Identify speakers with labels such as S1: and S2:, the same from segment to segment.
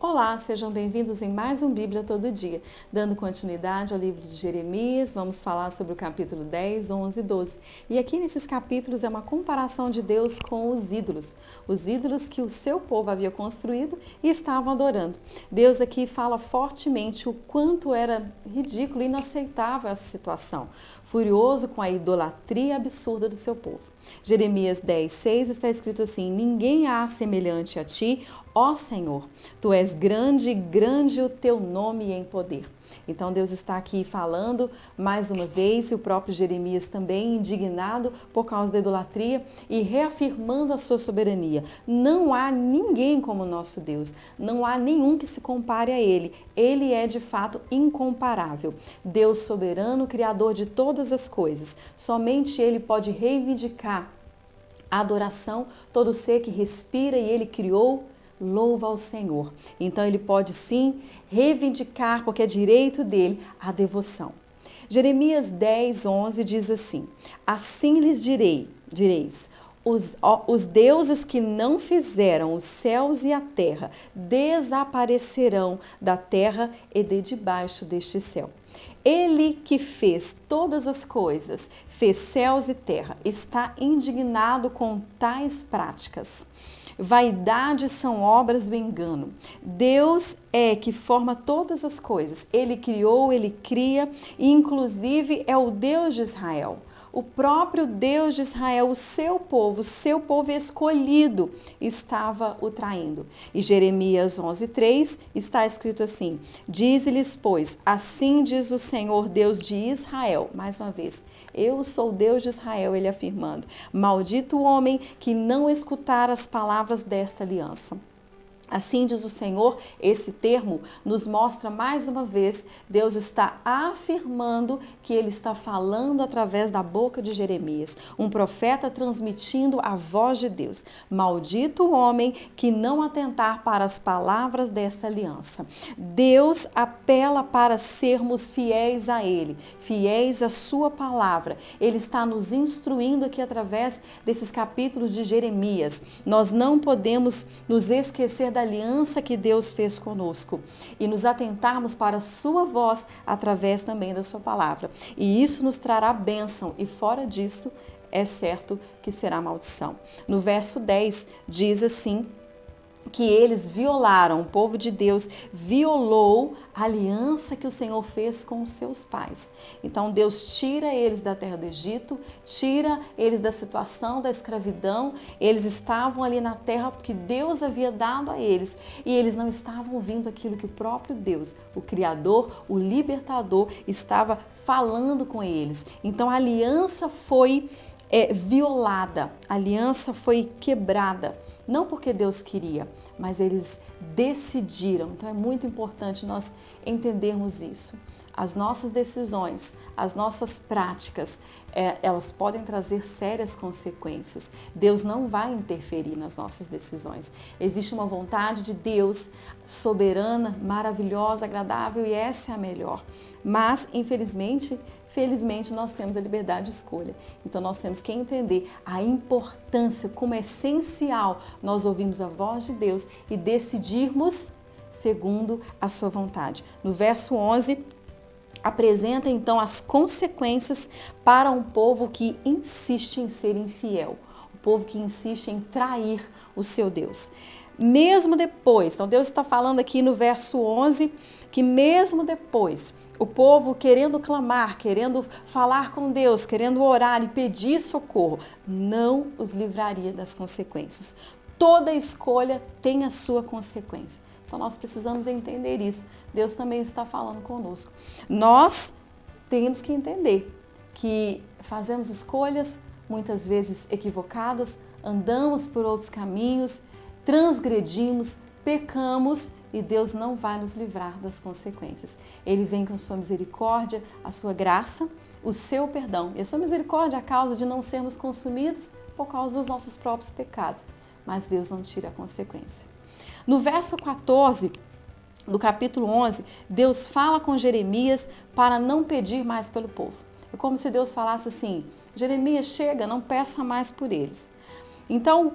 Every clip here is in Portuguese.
S1: Olá, sejam bem-vindos em mais um Bíblia Todo Dia. Dando continuidade ao livro de Jeremias, vamos falar sobre o capítulo 10, 11 e 12. E aqui nesses capítulos é uma comparação de Deus com os ídolos que o seu povo havia construído e estavam adorando. Deus aqui fala fortemente o quanto era ridículo e inaceitável essa situação, furioso com a idolatria absurda do seu povo. Jeremias 10, 6 está escrito assim: ninguém há semelhante a ti, ó Senhor, tu és grande, grande o teu nome em poder. Então Deus está aqui falando mais uma vez, e o próprio Jeremias também indignado por causa da idolatria e reafirmando a sua soberania. Não há ninguém como o nosso Deus, não há nenhum que se compare a Ele. Ele é de fato incomparável. Deus soberano, criador de todas as coisas. Somente Ele pode reivindicar a adoração, todo ser que respira e Ele criou, louva ao Senhor. Então ele pode sim reivindicar, porque é direito dele, a devoção. Jeremias 10, 11 diz assim: assim lhes direis, os deuses que não fizeram os céus e a terra desaparecerão da terra e de debaixo deste céu. Ele que fez todas as coisas, fez céus e terra, está indignado com tais práticas. Vaidade são obras do engano. Deus é que forma todas as coisas. Ele criou, Ele cria e inclusive é o Deus de Israel. O próprio Deus de Israel, o seu povo escolhido, estava o traindo. E Jeremias 11:3 está escrito assim: dize-lhes, pois, assim diz o Senhor Deus de Israel. Mais uma vez, eu sou o Deus de Israel, ele afirmando: maldito o homem que não escutar as palavras desta aliança. Assim diz o Senhor. Esse termo nos mostra mais uma vez, Deus está afirmando que Ele está falando através da boca de Jeremias, um profeta transmitindo a voz de Deus. Maldito o homem que não atentar para as palavras desta aliança. Deus apela para sermos fiéis a Ele, fiéis à sua palavra. Ele está nos instruindo aqui através desses capítulos de Jeremias. Nós não podemos nos esquecer da aliança que Deus fez conosco e nos atentarmos para a sua voz através também da sua palavra. E isso nos trará bênção e fora disso é certo que será maldição. No verso 10 diz assim: que eles violaram, o povo de Deus violou a aliança que o Senhor fez com os seus pais. Então Deus tira eles da terra do Egito, tira eles da situação da escravidão. Eles estavam ali na terra porque Deus havia dado a eles e eles não estavam ouvindo aquilo que o próprio Deus, o Criador, o Libertador, estava falando com eles. Então a aliança foi violada, a aliança foi quebrada. Não porque Deus queria, mas eles decidiram. Então é muito importante nós entendermos isso. As nossas decisões, as nossas práticas, elas podem trazer sérias consequências. Deus não vai interferir nas nossas decisões. Existe uma vontade de Deus soberana, maravilhosa, agradável, e essa é a melhor. Mas, felizmente, nós temos a liberdade de escolha. Então, nós temos que entender a importância, como é essencial nós ouvirmos a voz de Deus e decidirmos segundo a sua vontade. No verso 11, apresenta então as consequências para um povo que insiste em ser infiel, o povo que insiste em trair o seu Deus. Mesmo depois, então Deus está falando aqui no verso 11, que mesmo depois, o povo querendo clamar, querendo falar com Deus, querendo orar e pedir socorro, não os livraria das consequências. Toda escolha tem a sua consequência. Então nós precisamos entender isso. Deus também está falando conosco. Nós temos que entender que fazemos escolhas muitas vezes equivocadas, andamos por outros caminhos, transgredimos, pecamos e Deus não vai nos livrar das consequências. Ele vem com a sua misericórdia, a sua graça, o seu perdão. E a sua misericórdia é a causa de não sermos consumidos por causa dos nossos próprios pecados. Mas Deus não tira a consequência. No verso 14 do capítulo 11, Deus fala com Jeremias para não pedir mais pelo povo. É como se Deus falasse assim: Jeremias, chega, não peça mais por eles. Então,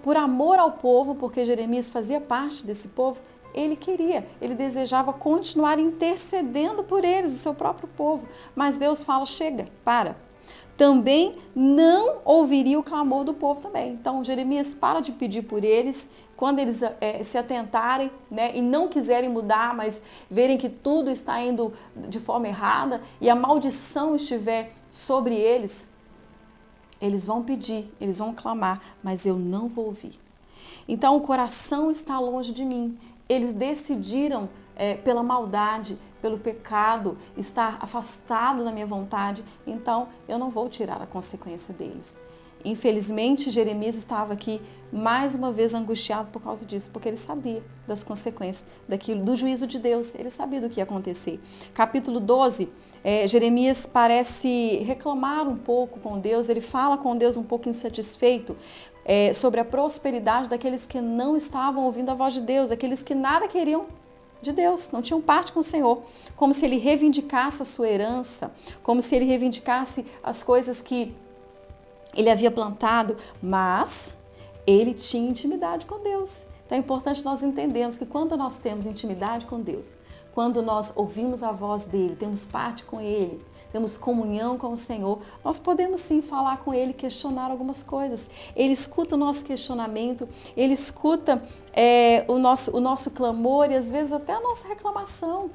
S1: por amor ao povo, porque Jeremias fazia parte desse povo, ele queria, ele desejava continuar intercedendo por eles, o seu próprio povo. Mas Deus fala, chega, para. Também não ouviria o clamor do povo também. Então, Jeremias para de pedir por eles, quando eles se atentarem, né, e não quiserem mudar, mas verem que tudo está indo de forma errada e a maldição estiver sobre eles, eles vão pedir, eles vão clamar, mas eu não vou ouvir. Então, o coração está longe de mim. Eles decidiram pela maldade, pelo pecado, estar afastado da minha vontade, então eu não vou tirar a consequência deles. Infelizmente, Jeremias estava aqui mais uma vez angustiado por causa disso, porque ele sabia das consequências daquilo, do juízo de Deus, ele sabia do que ia acontecer. Capítulo 12, Jeremias parece reclamar um pouco com Deus, ele fala com Deus um pouco insatisfeito sobre a prosperidade daqueles que não estavam ouvindo a voz de Deus, aqueles que nada queriam de Deus, não tinham parte com o Senhor, como se ele reivindicasse a sua herança, como se ele reivindicasse as coisas que ele havia plantado, mas ele tinha intimidade com Deus. Então é importante nós entendermos que quando nós temos intimidade com Deus, quando nós ouvimos a voz dele, temos parte com ele, temos comunhão com o Senhor, nós podemos sim falar com ele, questionar algumas coisas. Ele escuta o nosso questionamento, ele escuta o nosso clamor e às vezes até a nossa reclamação.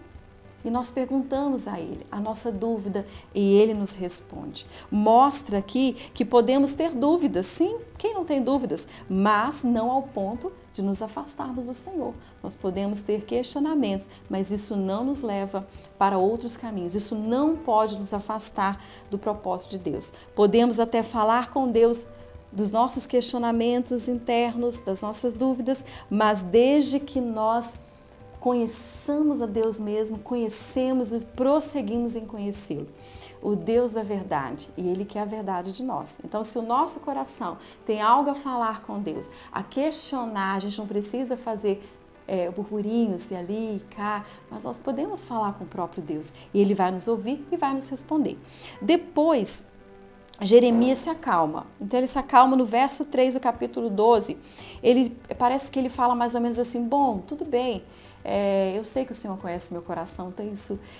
S1: E nós perguntamos a ele a nossa dúvida e ele nos responde. Mostra aqui que podemos ter dúvidas, sim, quem não tem dúvidas, mas não ao ponto de nos afastarmos do Senhor. Nós podemos ter questionamentos, mas isso não nos leva para outros caminhos. Isso não pode nos afastar do propósito de Deus. Podemos até falar com Deus dos nossos questionamentos internos, das nossas dúvidas, mas desde que nós conheçamos a Deus mesmo, conhecemos e prosseguimos em conhecê-lo. O Deus da verdade, e Ele quer a verdade de nós. Então, se o nosso coração tem algo a falar com Deus, a questionar, a gente não precisa fazer burburinhos e ali e cá, mas nós podemos falar com o próprio Deus e Ele vai nos ouvir e vai nos responder. Depois, Jeremias se acalma. Então ele se acalma no verso 3 do capítulo 12. Parece que ele fala mais ou menos assim, bom, tudo bem, eu sei que o Senhor conhece meu coração, então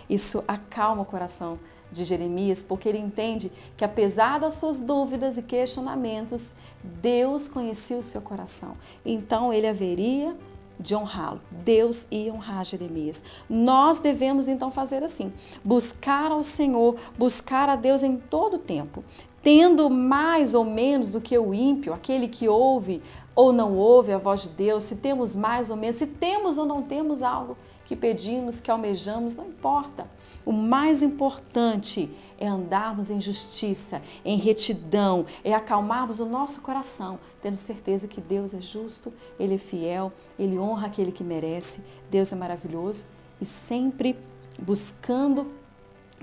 S1: isso acalma o coração de Jeremias, porque ele entende que apesar das suas dúvidas e questionamentos, Deus conhecia o seu coração. Então ele haveria de honrá-lo. Deus ia honrar Jeremias. Nós devemos então fazer assim, buscar ao Senhor, buscar a Deus em todo o tempo, tendo mais ou menos do que o ímpio, aquele que ouve ou não ouve a voz de Deus, se temos mais ou menos, se temos ou não temos algo que pedimos, que almejamos, não importa. O mais importante é andarmos em justiça, em retidão, é acalmarmos o nosso coração, tendo certeza que Deus é justo, Ele é fiel, Ele honra aquele que merece, Deus é maravilhoso e sempre buscando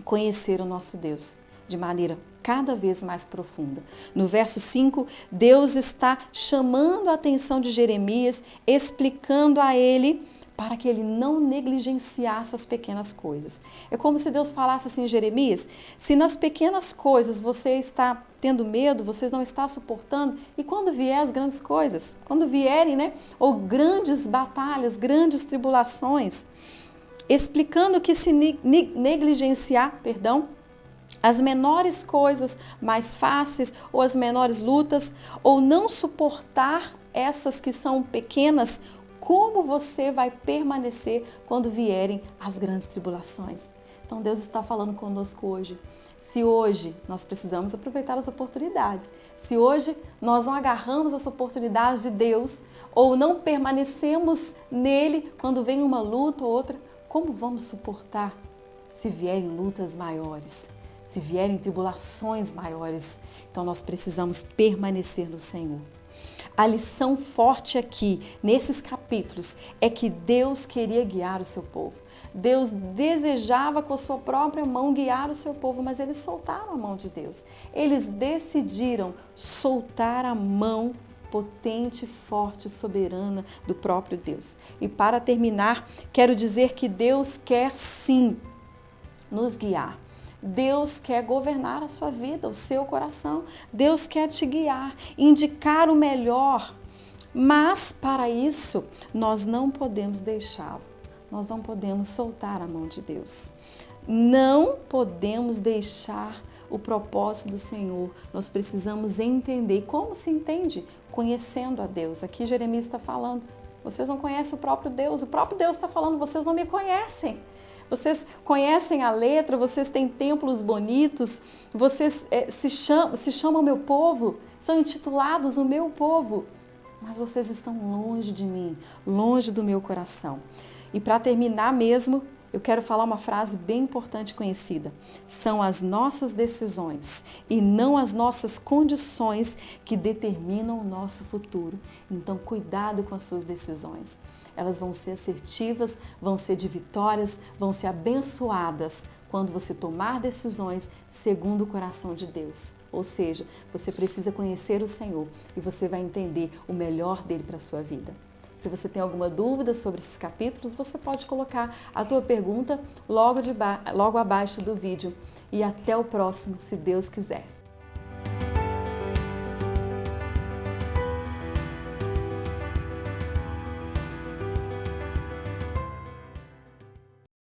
S1: conhecer o nosso Deus de maneira cada vez mais profunda. No verso 5, Deus está chamando a atenção de Jeremias, explicando a ele para que ele não negligenciasse as pequenas coisas. É como se Deus falasse assim, Jeremias, se nas pequenas coisas você está tendo medo, você não está suportando, e quando vier as grandes coisas, quando vierem, ou grandes batalhas, grandes tribulações, explicando que se negligenciar, as menores coisas mais fáceis ou as menores lutas, ou não suportar essas que são pequenas, como você vai permanecer quando vierem as grandes tribulações? Então Deus está falando conosco hoje. Se hoje nós precisamos aproveitar as oportunidades, se hoje nós não agarramos as oportunidades de Deus ou não permanecemos nele quando vem uma luta ou outra, como vamos suportar se vierem lutas maiores, se vierem tribulações maiores? Então nós precisamos permanecer no Senhor. A lição forte aqui, nesses capítulos, é que Deus queria guiar o seu povo. Deus desejava com a sua própria mão guiar o seu povo, mas eles soltaram a mão de Deus. Eles decidiram soltar a mão potente, forte, soberana do próprio Deus. E para terminar, quero dizer que Deus quer sim nos guiar. Deus quer governar a sua vida, o seu coração. Deus quer te guiar, indicar o melhor Mas para isso nós não podemos deixá-lo, nós não podemos soltar a mão de Deus. Não podemos deixar o propósito do Senhor. Nós precisamos entender. E como se entende? Conhecendo a Deus. Aqui Jeremias está falando, vocês não conhecem o próprio Deus está falando, vocês não me conhecem. Vocês conhecem a letra, vocês têm templos bonitos, vocês se chamam meu povo, são intitulados o meu povo, mas vocês estão longe de mim, longe do meu coração. E para terminar mesmo, eu quero falar uma frase bem importante e conhecida. São as nossas decisões e não as nossas condições que determinam o nosso futuro. Então, cuidado com as suas decisões. Elas vão ser assertivas, vão ser de vitórias, vão ser abençoadas quando você tomar decisões segundo o coração de Deus. Ou seja, você precisa conhecer o Senhor e você vai entender o melhor dele para a sua vida. Se você tem alguma dúvida sobre esses capítulos, você pode colocar a tua pergunta logo abaixo do vídeo. E até o próximo, se Deus quiser.